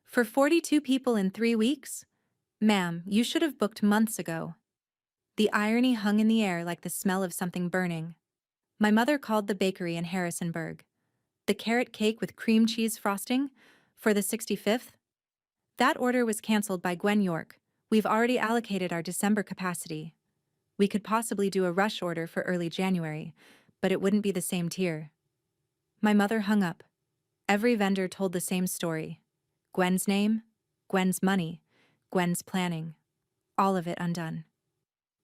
Speaker 1: "For 42 people in 3 weeks? Ma'am, you should have booked months ago." The irony hung in the air like the smell of something burning. My mother called the bakery in Harrisonburg. "The carrot cake with cream cheese frosting? For the 65th? That order was canceled by Gwen York. We've already allocated our December capacity. We could possibly do a rush order for early January, but it wouldn't be the same tier." My mother hung up. Every vendor told the same story. Gwen's name, Gwen's money, Gwen's planning. All of it undone.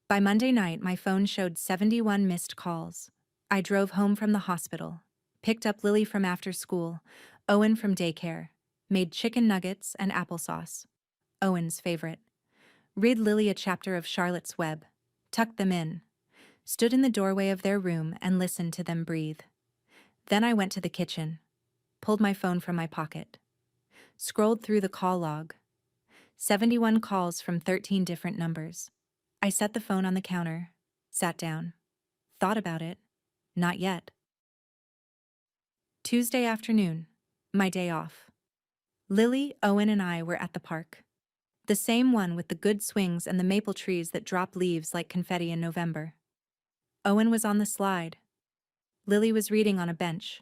Speaker 1: By Monday night, my phone showed 71 missed calls. I drove home from the hospital, picked up Lily from after school, Owen from daycare, made chicken nuggets and applesauce. Owen's favorite. Read Lily a chapter of Charlotte's Web, tucked them in, stood in the doorway of their room and listened to them breathe. Then I went to the kitchen, pulled my phone from my pocket, scrolled through the call log. 71 calls from 13 different numbers. I set the phone on the counter, sat down, thought about it. Not yet. Tuesday afternoon, my day off. Lily, Owen, and I were at the park. The same one with the good swings and the maple trees that drop leaves like confetti in November. Owen was on the slide. Lily was reading on a bench,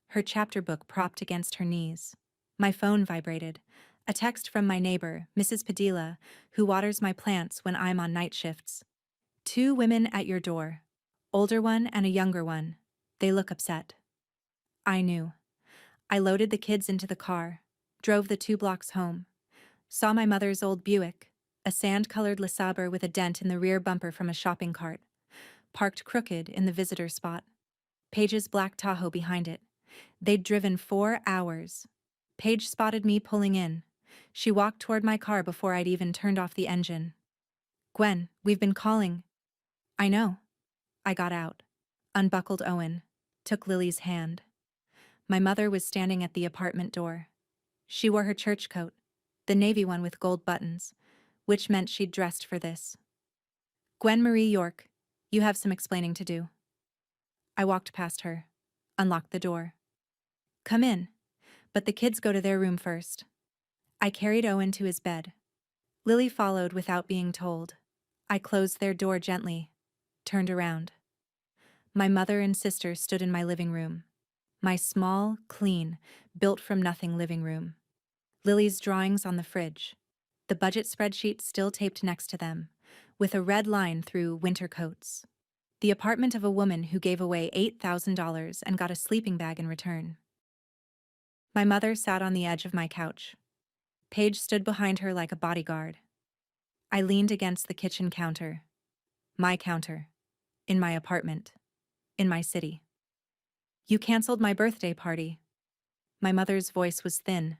Speaker 1: her chapter book propped against her knees. My phone vibrated. A text from my neighbor, Mrs. Padilla, who waters my plants when I'm on night shifts. "2 women at your door. Older one and a younger one. They look upset." I knew. I loaded the kids into the car, drove the 2 blocks home. Saw my mother's old Buick, a sand-colored Le Sabre with a dent in the rear bumper from a shopping cart, parked crooked in the visitor spot. Paige's black Tahoe behind it. They'd driven 4 hours. Paige spotted me pulling in. She walked toward my car before I'd even turned off the engine. "Gwen, we've been calling." "I know." I got out, unbuckled Owen, took Lily's hand. My mother was standing at the apartment door. She wore her church coat, the navy one with gold buttons, which meant she'd dressed for this. "Gwen Marie York, you have some explaining to do." I walked past her, unlocked the door. "Come in, but the kids go to their room first." I carried Owen to his bed. Lily followed without being told. I closed their door gently, turned around. My mother and sister stood in my living room. My small, clean, built-from-nothing living room. Lily's drawings on the fridge. The budget spreadsheet still taped next to them, with a red line through winter coats. The apartment of a woman who gave away $8,000 and got a sleeping bag in return. My mother sat on the edge of my couch. Paige stood behind her like a bodyguard. I leaned against the kitchen counter. My counter. In my apartment. In my city. "You canceled my birthday party." My mother's voice was thin,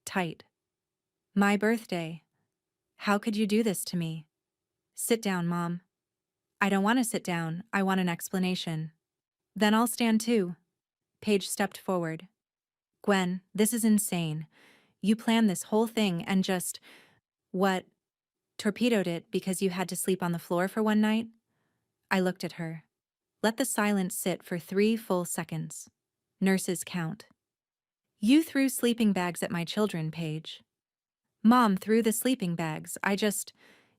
Speaker 1: tight. "My birthday. How could you do this to me?" "Sit down, Mom." "I don't want to sit down, I want an explanation." "Then I'll stand too." Paige stepped forward. "Gwen, this is insane. You planned this whole thing and just, what, torpedoed it because you had to sleep on the floor for one night?" I looked at her. Let the silence sit for 3 full seconds. Nurses count. "You threw sleeping bags at my children, Paige." "Mom threw the sleeping bags,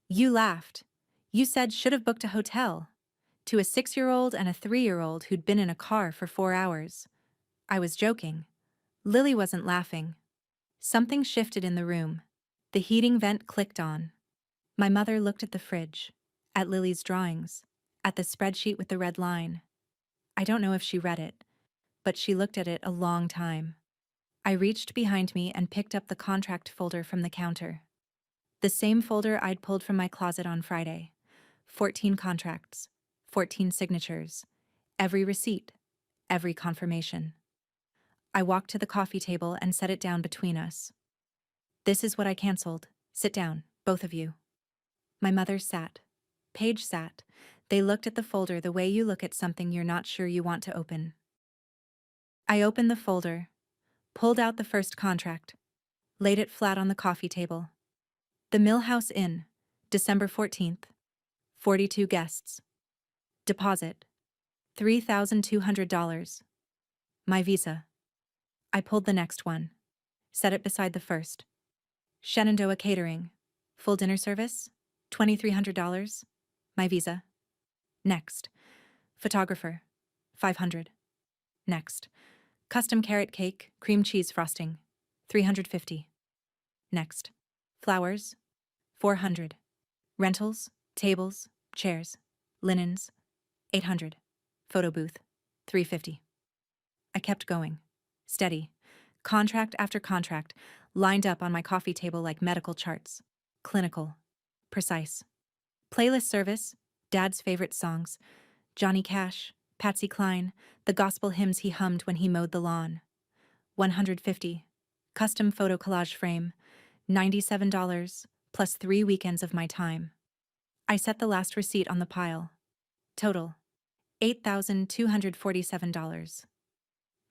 Speaker 1: You laughed. You said should have booked a hotel." To a 6-year-old and a 3-year-old who'd been in a car for 4 hours. I was joking. Lily wasn't laughing. Something shifted in the room. The heating vent clicked on. My mother looked at the fridge, at Lily's drawings, at the spreadsheet with the red line. I don't know if she read it, but she looked at it a long time. I reached behind me and picked up the contract folder from the counter. The same folder I'd pulled from my closet on Friday. 14 contracts, 14 signatures, every receipt, every confirmation. I walked to the coffee table and set it down between us. This is what I canceled. Sit down, both of you. My mother sat. Paige sat. They looked at the folder the way you look at something you're not sure you want to open. I opened the folder, pulled out the first contract, laid it flat on the coffee table. The Millhouse Inn, December 14th. 42 guests. Deposit, $3,200. My visa. I pulled the next one. Set it beside the first. Shenandoah Catering. Full dinner service, $2,300. My visa. Next. Photographer, $500. Next. Custom carrot cake, cream cheese frosting, $350. Next. Flowers, $400. Rentals, tables, chairs, linens, $800. Photo booth, $350. I kept going. Steady. Contract after contract, lined up on my coffee table like medical charts. Clinical. Precise. Playlist service, Dad's favorite songs, Johnny Cash, Patsy Cline, the gospel hymns he hummed when he mowed the lawn. $150. Custom photo collage frame, $97, plus 3 weekends of my time. I set the last receipt on the pile. Total, $8,247.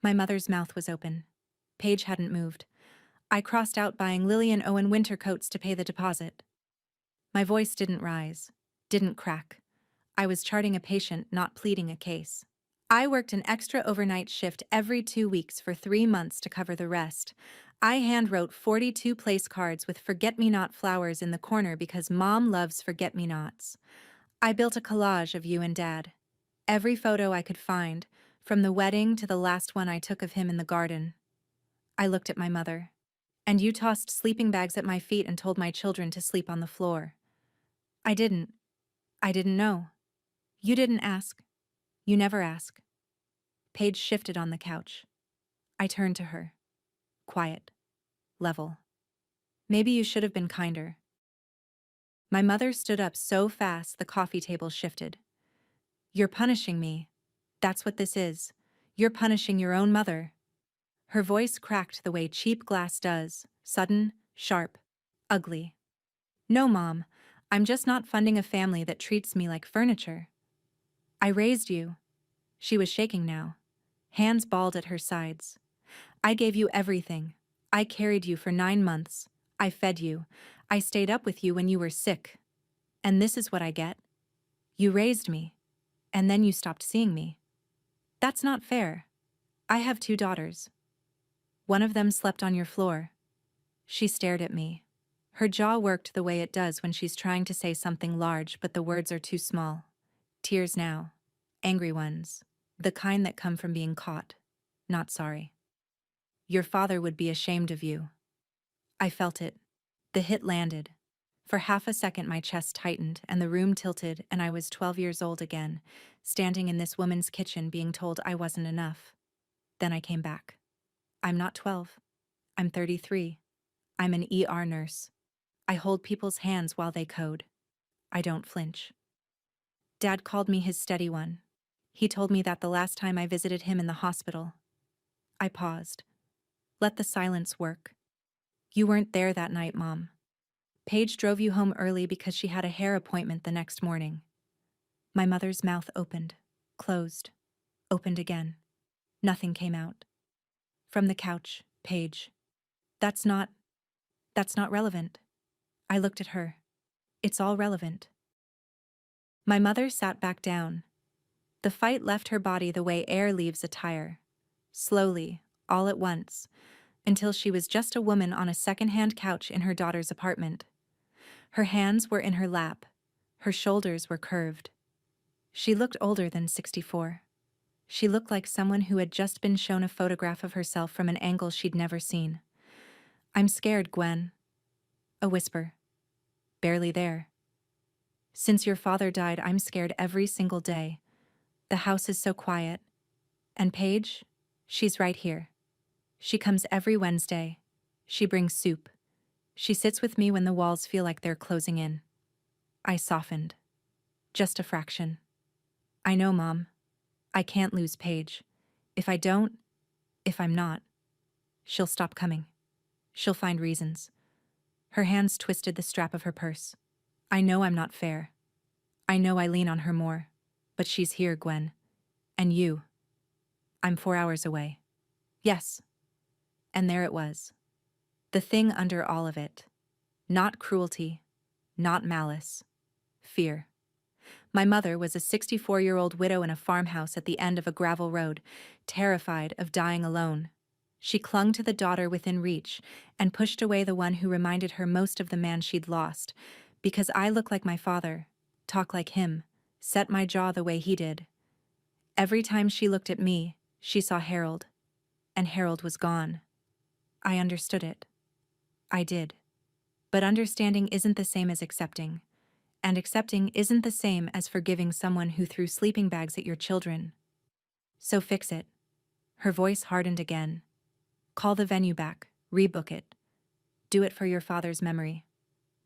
Speaker 1: My mother's mouth was open. Paige hadn't moved. I crossed out buying Lily and Owen winter coats to pay the deposit. My voice didn't rise, didn't crack. I was charting a patient, not pleading a case. I worked an extra overnight shift every 2 weeks for 3 months to cover the rest. I handwrote 42 place cards with forget-me-not flowers in the corner because Mom loves forget-me-nots. I built a collage of you and Dad. Every photo I could find, from the wedding to the last one I took of him in the garden. I looked at my mother. And you tossed sleeping bags at my feet and told my children to sleep on the floor. I didn't know. You didn't ask. You never ask. Paige shifted on the couch. I turned to her. Quiet. Level. Maybe you should have been kinder. My mother stood up so fast the coffee table shifted. You're punishing me. That's what this is. You're punishing your own mother. Her voice cracked the way cheap glass does, sudden, sharp, ugly. No, Mom, I'm just not funding a family that treats me like furniture. I raised you. She was shaking now, hands balled at her sides. I gave you everything. I carried you for 9 months. I fed you. I stayed up with you when you were sick. And this is what I get. You raised me, and then you stopped seeing me. That's not fair. I have 2 daughters. One of them slept on your floor. She stared at me. Her jaw worked the way it does when she's trying to say something large but the words are too small. Tears now. Angry ones. The kind that come from being caught. Not sorry. Your father would be ashamed of you. I felt it. The hit landed. For half a second my chest tightened and the room tilted and I was 12 years old again, standing in this woman's kitchen being told I wasn't enough. Then I came back. I'm not 12. I'm 33. I'm an ER nurse. I hold people's hands while they code. I don't flinch. Dad called me his steady one. He told me that the last time I visited him in the hospital. I paused. Let the silence work. You weren't there that night, Mom. Paige drove you home early because she had a hair appointment the next morning. My mother's mouth opened, closed, opened again. Nothing came out. From the couch, Paige. That's not relevant. I looked at her. It's all relevant. My mother sat back down. The fight left her body the way air leaves a tire. Slowly, all at once, until she was just a woman on a second-hand couch in her daughter's apartment. Her hands were in her lap. Her shoulders were curved. She looked older than 64. She looked like someone who had just been shown a photograph of herself from an angle she'd never seen. I'm scared, Gwen. A whisper. Barely there. Since your father died, I'm scared every single day. The house is so quiet. And Paige? She's right here. She comes every Wednesday. She brings soup. She sits with me when the walls feel like they're closing in. I softened. Just a fraction. I know, Mom. I can't lose Paige. If I don't, if I'm not, she'll stop coming. She'll find reasons. Her hands twisted the strap of her purse. I know I'm not fair. I know I lean on her more. But she's here, Gwen. And you. I'm 4 hours away. Yes. And there it was. The thing under all of it. Not cruelty. Not malice. Fear. My mother was a 64-year-old widow in a farmhouse at the end of a gravel road, terrified of dying alone. She clung to the daughter within reach and pushed away the one who reminded her most of the man she'd lost, because I look like my father, talk like him, set my jaw the way he did. Every time she looked at me, she saw Harold, and Harold was gone. I understood it. I did. But understanding isn't the same as accepting. And accepting isn't the same as forgiving someone who threw sleeping bags at your children. So fix it. Her voice hardened again. Call the venue back, rebook it. Do it for your father's memory.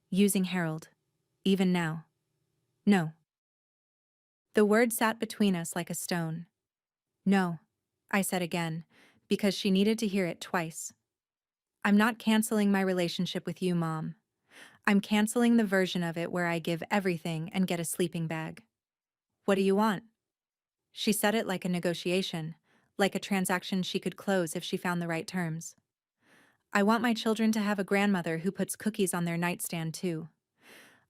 Speaker 1: Using Harold. Even now. No. The word sat between us like a stone. No, I said again, because she needed to hear it twice. I'm not canceling my relationship with you, Mom. I'm canceling the version of it where I give everything and get a sleeping bag. What do you want? She said it like a negotiation, like a transaction she could close if she found the right terms. I want my children to have a grandmother who puts cookies on their nightstand too.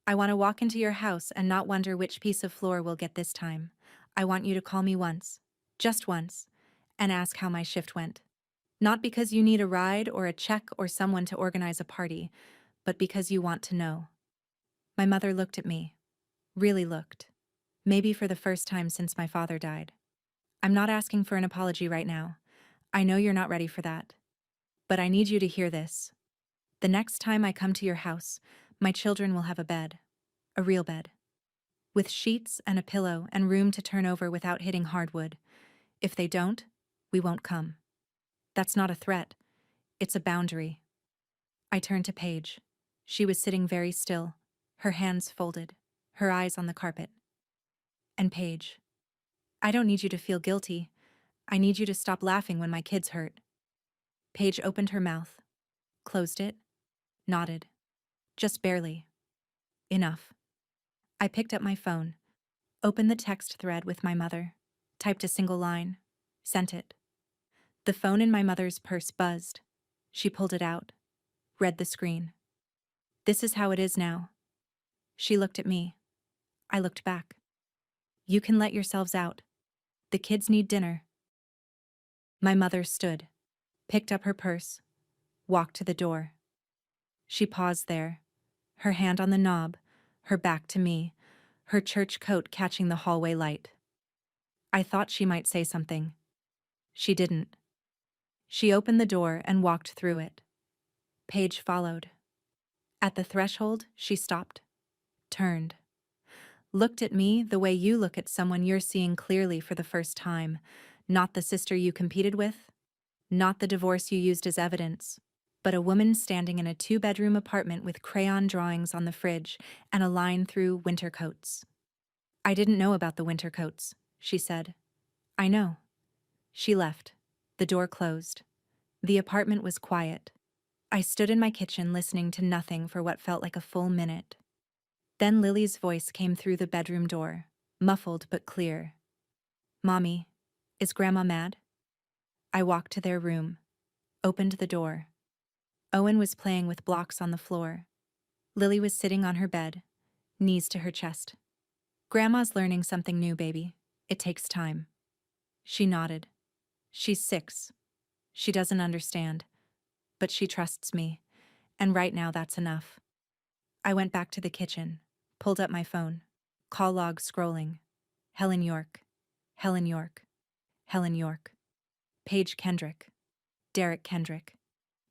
Speaker 1: I want to walk into your house and not wonder which piece of floor we'll get this time. I want you to call me once, just once, and ask how my shift went. Not because you need a ride or a check or someone to organize a party, but because you want to know. My mother looked at me. Really looked. Maybe for the first time since my father died. I'm not asking for an apology right now. I know you're not ready for that. But I need you to hear this. The next time I come to your house, my children will have a bed. A real bed. With sheets and a pillow and room to turn over without hitting hardwood. If they don't, we won't come. That's not a threat. It's a boundary. I turned to Paige. She was sitting very still, her hands folded, her eyes on the carpet. And Paige, I don't need you to feel guilty. I need you to stop laughing when my kids hurt. Paige opened her mouth, closed it, nodded. Just barely. Enough. I picked up my phone, opened the text thread with my mother, typed a single line, sent it. The phone in my mother's purse buzzed. She pulled it out, read the screen. This is how it is now. She looked at me. I looked back. You can let yourselves out. The kids need dinner. My mother stood, picked up her purse, walked to the door. She paused there, her hand on the knob, her back to me, her church coat catching the hallway light. I thought she might say something. She didn't. She opened the door and walked through it. Paige followed. At the threshold, she stopped, turned, looked at me the way you look at someone you're seeing clearly for the first time, not the sister you competed with, not the divorce you used as evidence, but a woman standing in a 2-bedroom apartment with crayon drawings on the fridge and a line through winter coats. I didn't know about the winter coats, she said. I know. She left. The door closed. The apartment was quiet. I stood in my kitchen listening to nothing for what felt like a full minute. Then Lily's voice came through the bedroom door, muffled but clear. Mommy, is Grandma mad? I walked to their room, opened the door. Owen was playing with blocks on the floor. Lily was sitting on her bed, knees to her chest. Grandma's learning something new, baby. It takes time. She nodded. She's 6. She doesn't understand. But she trusts me, and right now that's enough. I went back to the kitchen, pulled up my phone. Call log scrolling. Helen York. Helen York. Helen York. Paige Kendrick. Derek Kendrick.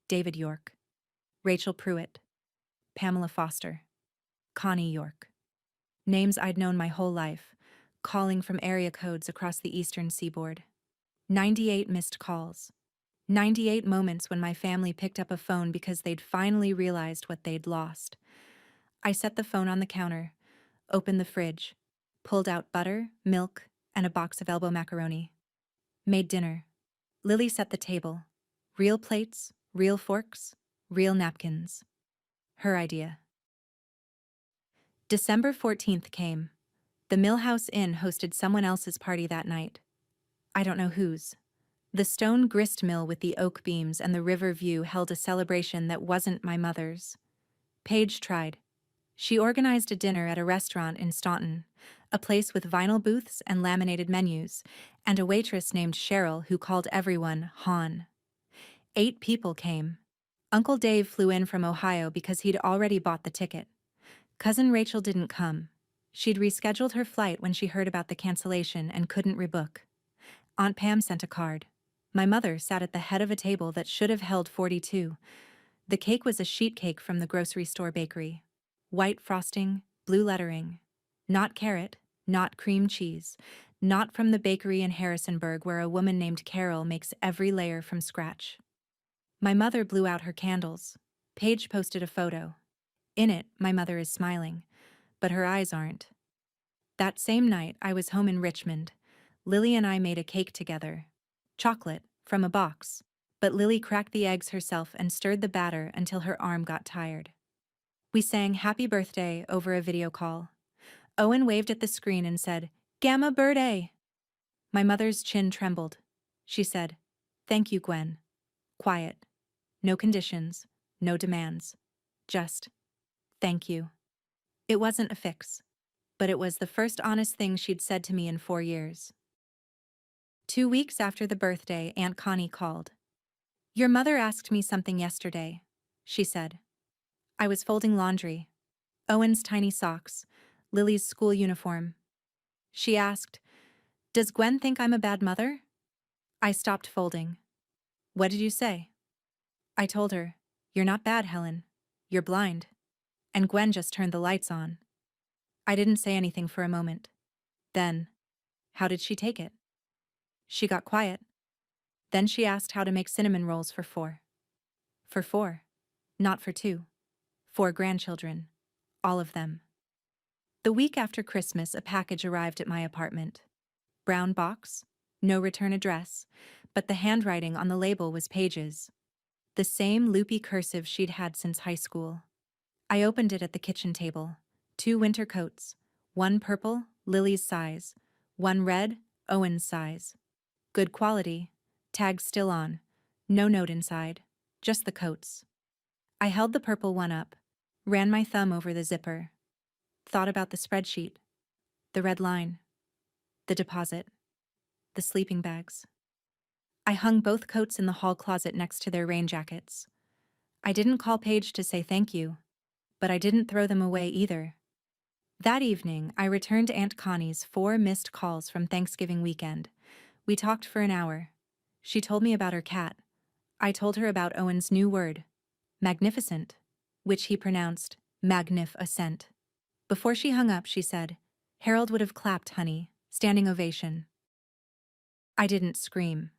Speaker 1: David York. Rachel Pruitt, Pamela Foster, Connie York. Names I'd known my whole life, calling from area codes across the eastern seaboard. 98 missed calls. 98 moments when my family picked up a phone because they'd finally realized what they'd lost. I set the phone on the counter, opened the fridge, pulled out butter, milk, and a box of elbow macaroni. Made dinner. Lily set the table. Real plates, real forks, real napkins. Her idea. December 14th came. The Millhouse Inn hosted someone else's party that night. I don't know whose. The stone grist mill with the oak beams and the river view held a celebration that wasn't my mother's. Paige tried. She organized a dinner at a restaurant in Staunton, a place with vinyl booths and laminated menus, and a waitress named Cheryl who called everyone Han. 8 people came. Uncle Dave flew in from Ohio because he'd already bought the ticket. Cousin Rachel didn't come. She'd rescheduled her flight when she heard about the cancellation and couldn't rebook. Aunt Pam sent a card. My mother sat at the head of a table that should have held 42. The cake was a sheet cake from the grocery store bakery. White frosting, blue lettering. Not carrot, not cream cheese. Not from the bakery in Harrisonburg where a woman named Carol makes every layer from scratch. My mother blew out her candles. Paige posted a photo. In it, my mother is smiling, but her eyes aren't. That same night, I was home in Richmond. Lily and I made a cake together. Chocolate, from a box. But Lily cracked the eggs herself and stirred the batter until her arm got tired. We sang Happy Birthday over a video call. Owen waved at the screen and said, "Gamma birthday!" My mother's chin trembled. She said, "Thank you, Gwen." Quiet. No conditions, no demands. Just, "Thank you." It wasn't a fix, but it was the first honest thing she'd said to me in 4 years. 2 weeks after the birthday, Aunt Connie called. "Your mother asked me something yesterday," she said. I was folding laundry. Owen's tiny socks, Lily's school uniform. She asked, "Does Gwen think I'm a bad mother?" I stopped folding. "What did you say?" I told her, "You're not bad, Helen. You're blind." And Gwen just turned the lights on. I didn't say anything for a moment. Then, how did she take it? She got quiet. Then she asked how to make cinnamon rolls for 4. For 4. Not for 2. 4 grandchildren. All of them. The week after Christmas, a package arrived at my apartment. Brown box, no return address, but the handwriting on the label was Paige's. The same loopy cursive she'd had since high school. I opened it at the kitchen table. 2 winter coats. 1 purple, Lily's size. 1 red, Owen's size. Good quality. Tag still on. No note inside. Just the coats. I held the purple one up. Ran my thumb over the zipper. Thought about the spreadsheet. The red line. The deposit. The sleeping bags. I hung both coats in the hall closet next to their rain jackets. I didn't call Paige to say thank you, but I didn't throw them away either. That evening, I returned Aunt Connie's 4 missed calls from Thanksgiving weekend. We talked for an hour. She told me about her cat. I told her about Owen's new word, magnificent, which he pronounced magnif-ascent. Before she hung up, she said, "Harold would have clapped, honey, standing ovation." I didn't scream.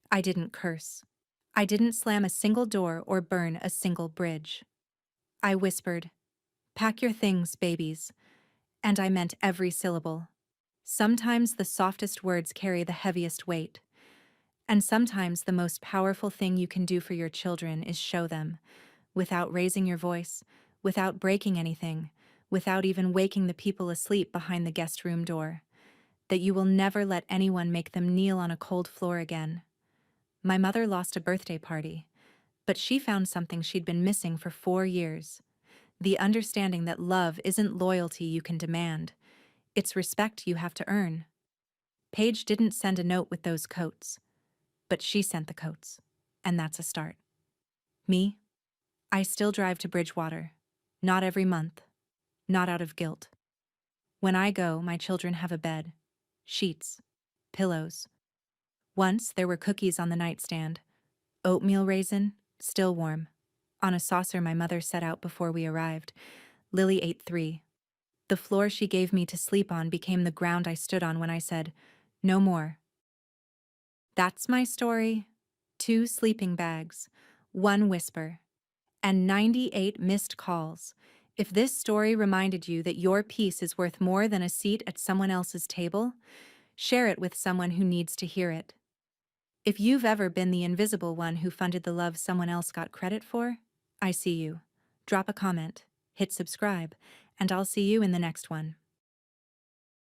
Speaker 1: I didn't curse. I didn't slam a single door or burn a single bridge. I whispered, "Pack your things, babies," and I meant every syllable. Sometimes the softest words carry the heaviest weight. And sometimes the most powerful thing you can do for your children is show them, without raising your voice, without breaking anything, without even waking the people asleep behind the guest room door, that you will never let anyone make them kneel on a cold floor again. My mother lost a birthday party, but she found something she'd been missing for 4 years. The understanding that love isn't loyalty you can demand. It's respect you have to earn. Paige didn't send a note with those coats, but she sent the coats, and that's a start. Me? I still drive to Bridgewater. Not every month. Not out of guilt. When I go, my children have a bed, sheets, pillows. Once there were cookies on the nightstand. Oatmeal raisin, still warm. On a saucer my mother set out before we arrived. Lily ate 3. The floor she gave me to sleep on became the ground I stood on when I said, "No more." That's my story. 2 sleeping bags, 1 whisper, and 98 missed calls. If this story reminded you that your peace is worth more than a seat at someone else's table, share it with someone who needs to hear it. If you've ever been the invisible one who funded the love someone else got credit for, I see you. Drop a comment, hit subscribe, and I'll see you in the next one.